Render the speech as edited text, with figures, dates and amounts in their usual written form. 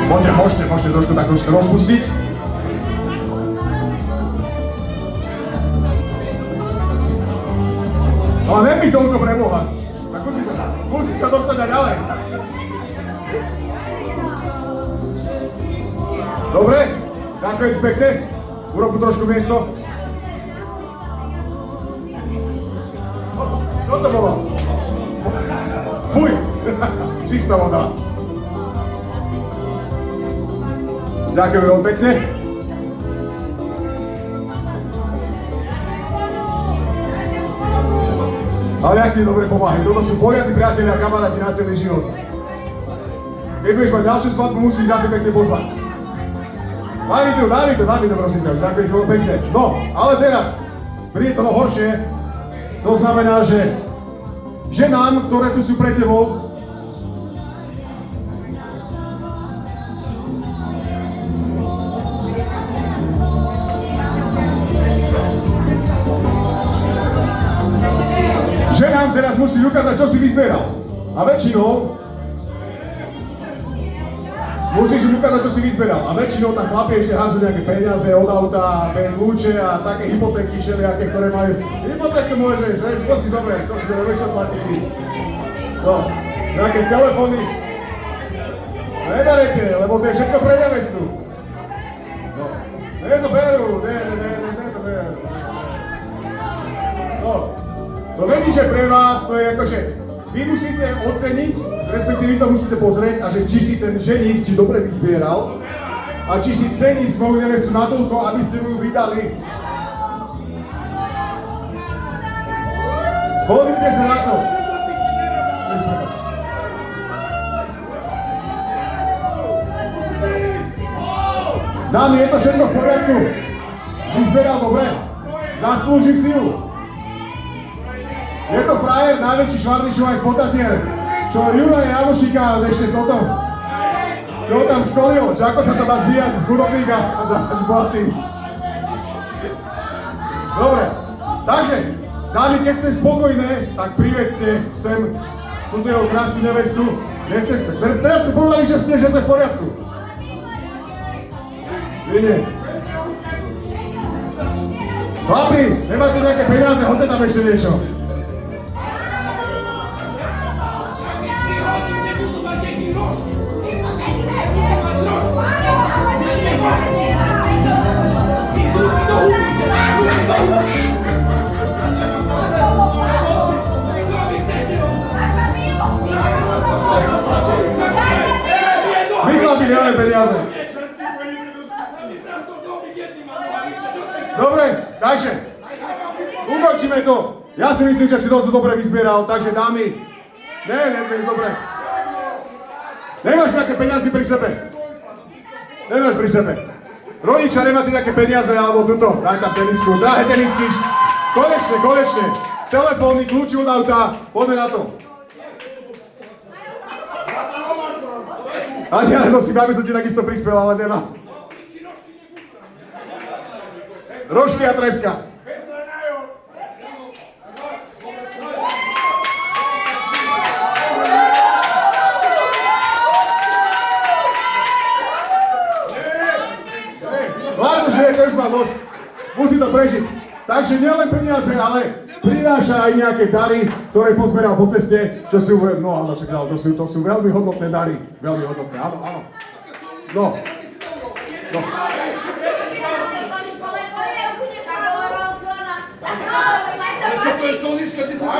Môžete trošku tak rozpustiť. Ale nebyť toľko pre Boha. Tak musí sa dostať aj ďalej. Dobre, ďakujem pekne. Urob trošku miesto. Čo to bolo? Fuj, čistá voda. Ďakujem veľmi pekne. Ale aký dobre pomáhajú. Toto sú poriadni priatelia a kamaráti na celý život. Keď budeš mať ďalšiu svadbu, musíš zase pekne pozvať. Daj mi to, prosím ťa. Ďakujem ti veľmi pekne. No, ale teraz, príde to horšie. To znamená, že ženám, ktoré tu sú pre tebou, ženám teraz musí ukázať, čo si vyzberal. A väčšinou musíš im ukázať, čo si vyzberal. A väčšinou tam chlapi ešte hádžu nejaké peniaze od auta, kľúče a také hypotéky všelijaké, ktoré majú. Hypotéku môžeš, to si zober, vieš to platiť ty. No, nejaké telefóny. Nedarete, lebo to je všetko pre nevestu. No, nezoberú. No, to není, že pre vás, to je akože, vy musíte oceniť, respektíve vy to musíte pozrieť a že či si ten ženík, či dobre vyzbieral a či si cení svoju nevestu natoľko, aby ste mu ju vydali. Pozrite sa na to. Dámy, je to všetko v poriadku? Vyzbieral dobre? Zaslúži si ju? Je to frajer, najväčší švarnišov aj spotatier. Čo Juraj Janošika, ešte toto. Čo tam školil, že ako sa to má zbíjať z chudobníka a z bohatých. Dobre, takže, dámy, keď ste spokojné, tak privedzte sem túto jeho krásnu nevestu. Teraz ste povedali, že to je v poriadku. Nie. Chlapi, nemáte nejaké peniaze, hoďte tam ešte niečo. My chlapi nemáme peniaze. Dobre, takže ukončíme to. Ja si myslím, že si dosť dobre vyzbieral, takže dámy. Nie, dobre. Nemáš nejaké peniaze pri sebe? Nemáš pri sebe. Rodičia, nemáte nejaké peniaze, alebo tuto, daj tam tenisku, drahé tenisky. Konečne. Telefóny, kľúči od auta, poďme na to. Ani ja nenosím, aby som ti takisto prispel, ale nemám. Rožky a treska. Hlavne, že to už má dosť. Musí to prežiť. Takže nielen peniaze, ale prináša aj nejaké dary, ktoré pozberal po ceste, čo sú, no áno, to sú veľmi hodnotné dary. Veľmi hodnotné, áno. No. Čo to je solnička, 10 000 €?